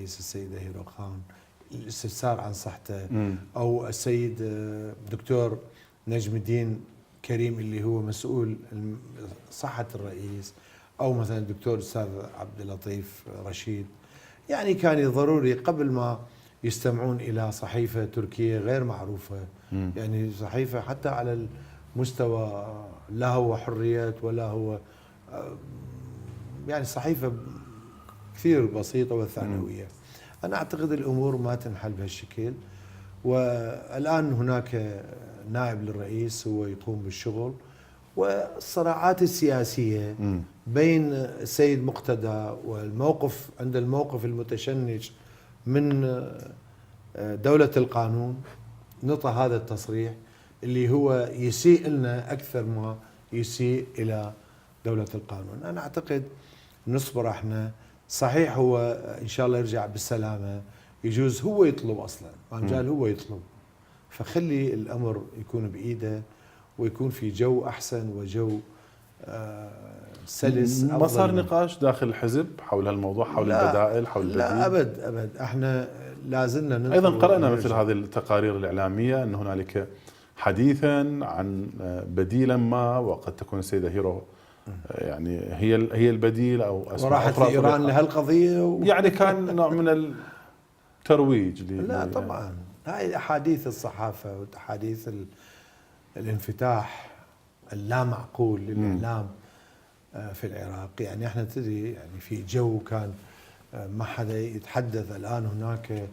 الرئيس السيدة هيرو خان الاستفسار عن صحته، أو السيد دكتور نجم الدين كريم اللي هو مسؤول صحة الرئيس، أو مثلا الدكتور الأستاذ عبد اللطيف رشيد. يعني كان ضروري قبل ما يستمعون إلى صحيفة تركية غير معروفة، يعني صحيفة حتى على المستوى لا هو حريات ولا هو يعني صحيفة كثير بسيطة وثانوية. أنا أعتقد الأمور ما تنحل بهالشكل، والآن هناك نائب للرئيس هو يقوم بالشغل، والصراعات السياسية بين السيد مقتدى والموقف عند الموقف المتشنج من دولة القانون نطى هذا التصريح اللي هو يسيء لنا أكثر ما يسيء إلى دولة القانون. أنا أعتقد نصبر احنا، صحيح هو إن شاء الله يرجع بالسلامة، يجوز هو يطلب أصلا، قال هو يطلب، فخلي الأمر يكون بإيده ويكون في جو أحسن وجو سلس. ما صار نقاش داخل الحزب حول هالموضوع، حول البدائل، حول البديل؟ لا أبد احنا لازلنا أيضا قرأنا مثل هذه التقارير الإعلامية أن هنالك حديثا عن بديلا ما، وقد تكون السيدة هيرو يعني هي البديل أو أسماء وراحت إيران لهالقضية يعني كان نوع من الترويج لا طبعا هاي أحاديث الصحافة وأحاديث الانفتاح اللا معقول للإعلام في العراق. يعني احنا تدري يعني في جو كان ما حدا يتحدث. الآن هناك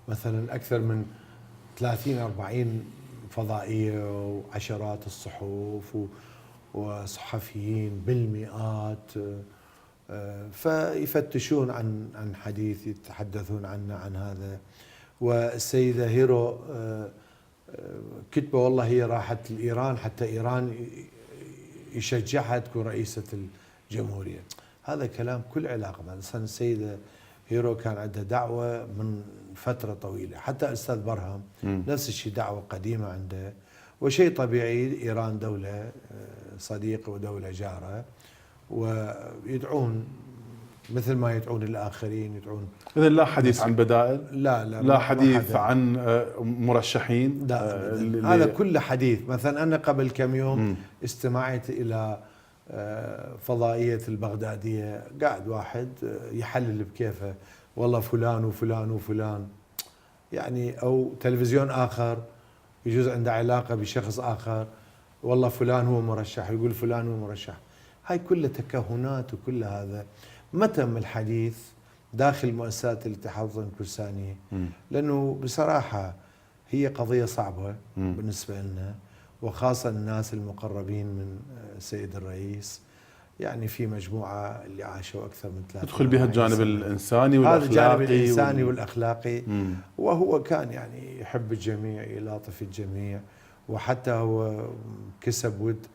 مثلا أكثر من 30-40 فضائية وعشرات الصحف وصحفيين بالمئات، فيفتشون عن حديث يتحدثون عنه عن هذا. والسيدة هيرو كتبة والله هي راحت لإيران حتى إيران يشجعها تكون رئيسة الجمهورية. هذا كلام كل علاقة. مثلا السيدة هيرو كان عندها دعوة من فترة طويلة، حتى الأستاذ برهم نفس الشيء دعوة قديمة عنده. وشيء طبيعي، إيران دولة صديقة ودولة جارة، ويدعون مثل ما يدعون الآخرين يدعون. إذن لا حديث عن بدائل، لا حديث عن مرشحين، لا هذا كله حديث. مثلا أنا قبل كم يوم استمعت إلى فضائية البغدادية، قاعد واحد يحلل بكيفه والله فلان وفلان وفلان، يعني أو تلفزيون آخر يجوز عنده علاقة بشخص آخر، والله فلان هو مرشح، يقول فلان هو مرشح. هاي كلها تكهنات وكل هذا ما تم الحديث داخل مؤسسات الاتحاد الوطني الفرساني، لأنه بصراحة هي قضية صعبة بالنسبة لنا، وخاصة الناس المقربين من السيد الرئيس. يعني في مجموعة اللي عاشوا أكثر من 3 يدخل بها الجانب الإنساني والأخلاقي. هذا الجانب الإنساني والأخلاقي. وهو كان يعني يحب الجميع، يلاطف الجميع، وحتى هو كسب ود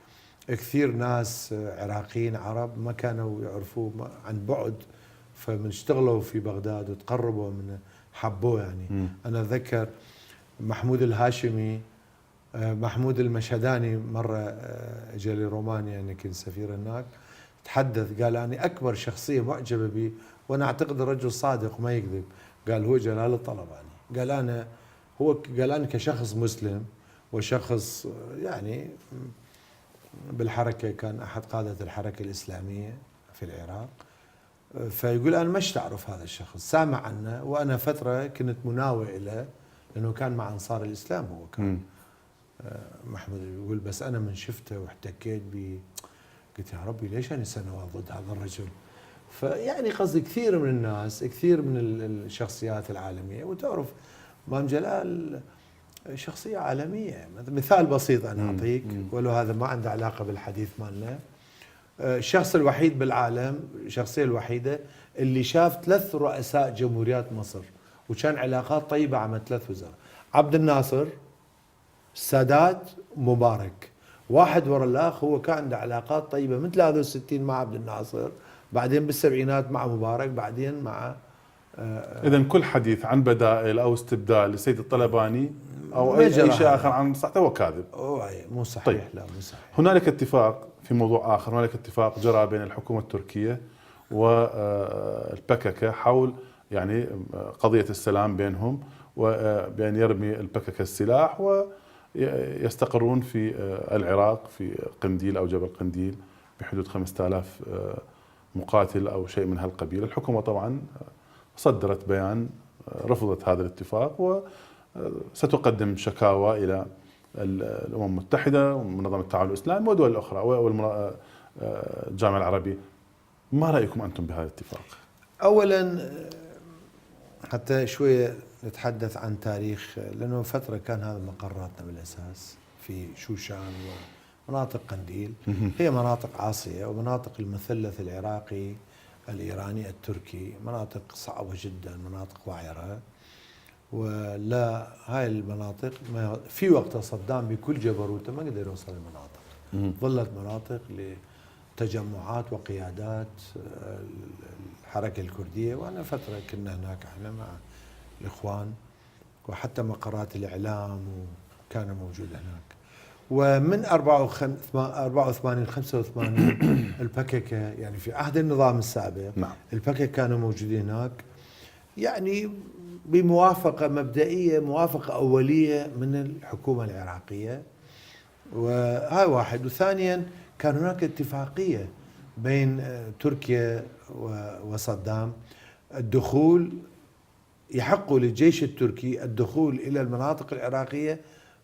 كثير ناس عراقيين عرب ما كانوا يعرفوه عن بعد، فمن اشتغلوا في بغداد وتقربوا منه حبوه. يعني أنا أتذكر محمود الهاشمي، محمود المشهداني مرة اجى لرومانيا، يعني كنت سفير هناك، تحدث قال أنا أكبر شخصية معجبة بي، وأنا أعتقد الرجل صادق وما يكذب، قال هو جلال الطلباني. قال أنا كشخص مسلم وشخص يعني بالحركة، كان أحد قادة الحركة الإسلامية في العراق، فيقول أنا مش تعرف هذا الشخص، سامع عنه، وأنا فترة كنت مناوئ له لأنه كان مع أنصار الإسلام. هو كان محمود يقول بس أنا من شفته واحتكيت به قلت يا ربي ليش أنا سنوات ضد هذا الرجل. فيعني قصدي كثير من الناس، كثير من الشخصيات العالمية، وتعرف مام جلال شخصية عالمية. مثال بسيط أنا أعطيك، ولو هذا ما عنده علاقة بالحديث مالنا. الشخص الوحيد بالعالم، الشخصية الوحيدة اللي شاف 3 رؤساء جمهوريات مصر وكان علاقات طيبة عمل 3 وزراء: عبد الناصر، السادات، مبارك، واحد ورا الآخر. هو كان عنده علاقات طيبة من 63 مع عبد الناصر، بعدين بالسبعينات مع مبارك، بعدين مع إذن كل حديث عن بدائل أو استبدال للسيد الطلباني أو أي شيء آخر عن صحته هو كاذب. مو صحيح. طيب. لا مو صحيح. هنالك اتفاق في موضوع آخر، هنالك اتفاق جرى بين الحكومة التركية والبككة حول يعني قضية السلام بينهم، وبأن يرمي البكك السلاح ويستقرون في العراق في قنديل أو جبل قنديل بحدود 5000 مقاتل أو شيء من هالقبيل. الحكومة طبعا صدرت بيان رفضت هذا الاتفاق، وستقدم شكاوى إلى الأمم المتحدة ومنظمة التعاون الإسلامي والدول الأخرى والجامعة العربية. ما رأيكم أنتم بهذا الاتفاق؟ أولا حتى شوية نتحدث عن تاريخ، لأنه فترة كان هذا مقراتنا بالأساس في شوشان ومناطق قنديل، هي مناطق عاصية ومناطق المثلث العراقي الإيراني التركي، مناطق صعبة جدا، مناطق وعرة. ولا هاي المناطق في وقت صدام بكل جبروته ما قدر يوصل المناطق، ظلت مناطق لتجمعات وقيادات الحركة الكردية، وأنا فترة كنا هناك احنا مع الإخوان، وحتى مقرات الإعلام وكان موجود هناك. ومن 84 85 البككة يعني في عهد النظام السابق، البككة كانوا موجودين هناك، يعني بموافقة مبدئية، موافقة أولية من الحكومة العراقية، وهاي واحد. وثانيا كان هناك اتفاقية بين تركيا وصدام الدخول، يحق للجيش التركي الدخول إلى المناطق العراقية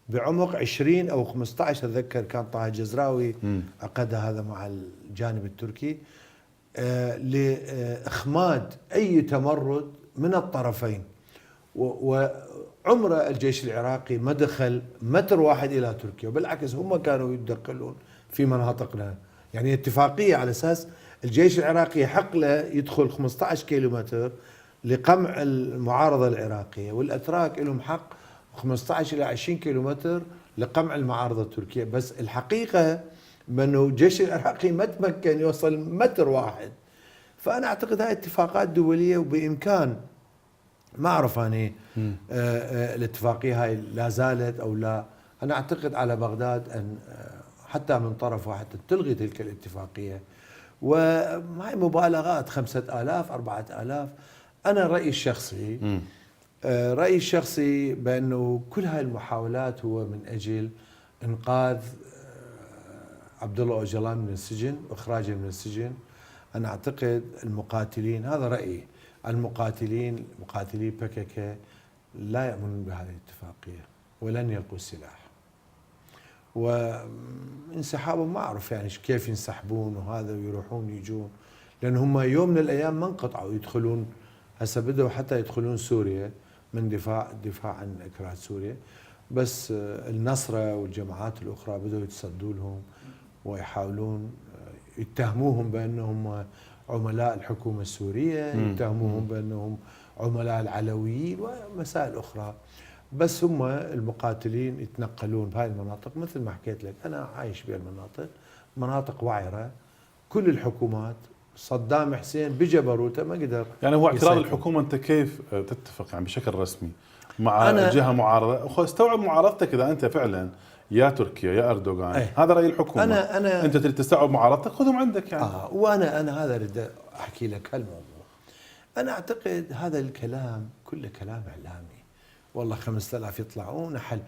بعمق 20 أو 15، أتذكر كان طه الجزراوي عقد هذا مع الجانب التركي لإخماد أي تمرد من الطرفين. وعمر الجيش العراقي ما دخل متر واحد إلى تركيا، وبالعكس هم كانوا يتدخلون في مناطقنا، يعني اتفاقية على أساس الجيش العراقي يحق له يدخل 15 كيلومتر لقمع المعارضة العراقية، والأتراك لهم حق 15 إلى 20 كيلومتر لقمع المعارضة التركية. بس الحقيقة بأنه الجيش العراقي ما تمكن يوصل متر واحد. فأنا أعتقد هاي اتفاقات دولية، وبإمكان ما أعرف أنا الاتفاقية هاي لا زالت أو لا. أنا أعتقد على بغداد أن حتى من طرف واحد تلغي تلك الاتفاقية، وهاي مبالغات 5000 4000. أنا رأيي الشخصي بأنه كل هاي المحاولات هو من أجل إنقاذ عبد الله أوجلان من السجن وإخراجه من السجن. أنا أعتقد المقاتلين، هذا رأيي، المقاتلين مقاتلي بككة لا يؤمنون بهذه الاتفاقية ولن يلقوا السلاح، وانسحابهم ما أعرف يعني كيف ينسحبون وهذا ويروحون يجون، لأن هم يوم من الأيام ما انقطعوا يدخلون. هسه بدأوا حتى يدخلون سوريا من دفاع عن إكراد سوريا، بس النصرة والجماعات الأخرى بدأوا يتصدوا لهم ويحاولون يتهموهم بأنهم عملاء الحكومة السورية، يتهموهم بأنهم عملاء العلويين ومسائل أخرى. بس هم المقاتلين يتنقلون بهاي المناطق، مثل ما حكيت لك أنا عايش بهالمناطق، مناطق وعرة. كل الحكومات صدام حسين بجبروته ما قدر، يعني هو اعتراض الحكومة. أنت كيف تتفق يعني بشكل رسمي مع جهة معارضة؟ استوعب معارضتك إذا أنت فعلا يا تركيا يا أردوغان، هذا رأي الحكومة. أنت تريد تستوعب معارضتك، خذهم عندك يعني. وأنا هذا أريد أحكي لك هالموضوع. أنا أعتقد هذا الكلام كله كلام إعلامي، والله 5000 يطلعون حل.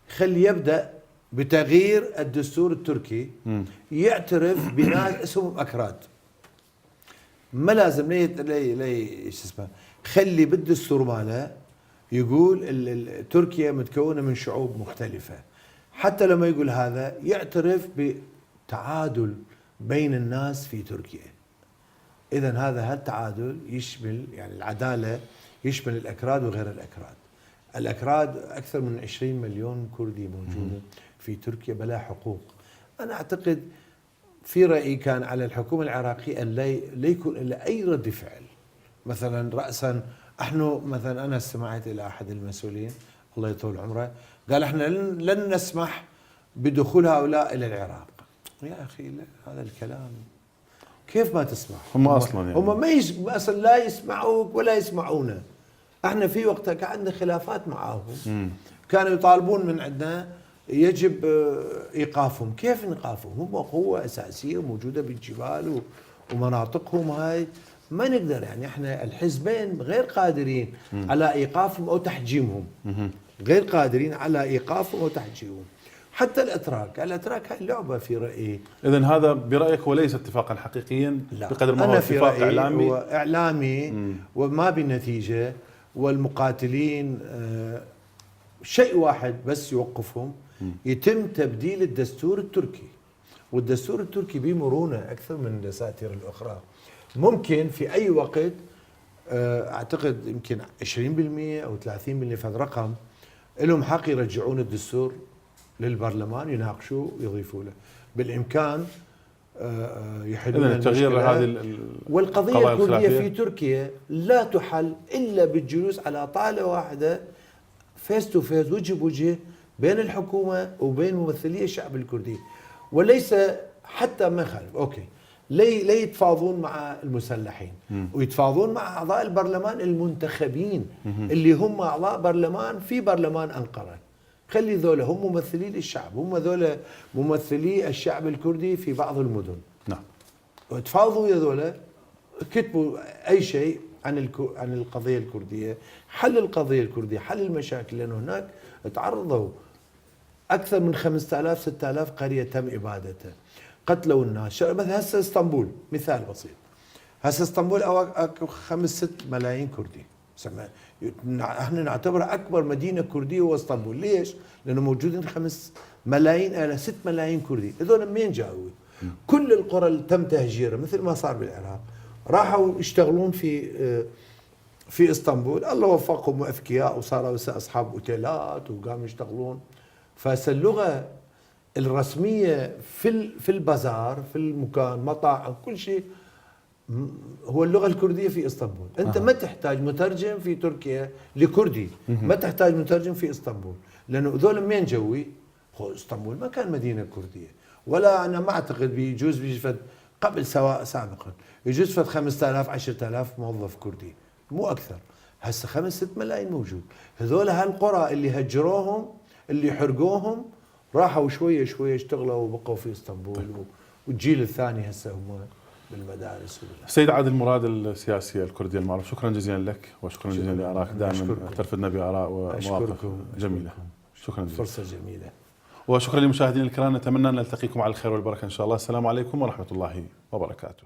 خلي يبدأ بتغيير الدستور التركي، يعترف بناس اسمهم أكراد. ما لازم لي شو اسمه، خلي بالدستور ماله يقول تركيا متكونة من شعوب مختلفة. حتى لما يقول هذا يعترف بتعادل بين الناس في تركيا. إذن هذا التعادل يشمل يعني العدالة، يشمل الأكراد وغير الأكراد. الأكراد أكثر من 20 مليون كردي موجودة في تركيا بلا حقوق. أنا أعتقد في رأيي كان على الحكومة العراقية أن لا يكون إلا أي رد فعل. مثلا رأسا مثلا أنا استمعت إلى أحد المسؤولين الله يطول عمره قال احنا لن نسمح بدخول هؤلاء إلى العراق. يا أخي هذا الكلام كيف ما تسمع؟ هم أصلا يعني هم ما أصلا لا يسمعوك ولا يسمعونا. احنا في وقتها كان عندنا خلافات معاهم، كانوا يطالبون من عندنا يجب ايقافهم. كيف نيقافهم؟ هم قوه اساسيه موجوده بالجبال ومناطقهم هاي ما نقدر، يعني احنا الحزبين غير قادرين على ايقافهم او تحجيمهم، غير قادرين على ايقافهم او تحجيمهم. حتى الاتراك هاي اللعبه في رايي. اذا هذا برايك هو ليس اتفاقا حقيقيا بقدر ما هو أنا في اتفاق رأيي اعلامي. هو اعلامي وما بنتيجه، والمقاتلين شيء واحد بس يوقفهم، يتم تبديل الدستور التركي. والدستور التركي به مرونه اكثر من الدساتير الاخرى. ممكن في اي وقت اعتقد يمكن 20% او 30% في هذا الرقم لهم حق يرجعون الدستور للبرلمان يناقشوه ويضيفوا له. بالامكان يحلون اذا تغيير المشكلة. هذه والقضيه الكرديه في تركيا لا تحل الا بالجلوس على طاوله واحده فيس تو فيس، وجه بوجه، بين الحكومه وبين ممثلي الشعب الكردي، وليس حتى ما يخالف اوكي لي يتفاوضون مع المسلحين ويتفاوضون مع اعضاء البرلمان المنتخبين اللي هم اعضاء برلمان في برلمان انقره. خلي ذولا هم ممثلي الشعب، هم ذولا ممثلي الشعب الكردي في بعض المدن. نعم. وتفاوضوا يا ذولا، كتبوا اي شيء عن القضيه الكرديه، حل القضيه الكرديه، حل المشاكل، لانه هناك تعرضوا اكثر من 5000 6000 قريه تم ابادتها، قتلوا الناس. مثلا هسه اسطنبول مثال بسيط، هسه اسطنبول أو 5-6 ملايين كردي، احنا نعتبرها اكبر مدينه كرديه هو اسطنبول. ليش؟ لانه موجودين 5 ملايين الى 6 ملايين كردي. هذول منين جاوا؟ كل القرى اللي تم تهجيرها مثل ما صار بالعراق راحوا يشتغلون في اسطنبول، الله وفقهم واذكياء وصاروا اصحاب اوتيلات وقاموا يشتغلون. فاللغه الرسميه في البازار، في المكان، مطاعم، كل شيء هو اللغه الكرديه في اسطنبول. انت ما تحتاج مترجم في تركيا لكردي، ما تحتاج مترجم في اسطنبول، لانه ذول منين جوي؟ اسطنبول ما كان مدينه كرديه، ولا انا ما اعتقد بيجوز قبل سابقا يجوز فد 5000 10000 موظف كردي، مو اكثر. هسه 5-6 ملايين موجود. هذول هالقرى اللي هجروهم، اللي حرقوهم، راحوا شويه شويه اشتغلوا وبقوا في اسطنبول. طيب. والجيل الثاني هسه هم بالمدارس. سيد عادل مراد السياسي الكردي المعروف، شكرا جزيلا لك وشكرا جزيلا لآرائك، دائما ترفدنا بآراء ومواقف جميلة. شكرا جزيلا، فرصة جميلة. وشكرا للمشاهدين الكرام، نتمنى أن نلتقيكم على الخير والبركة إن شاء الله. السلام عليكم ورحمة الله وبركاته.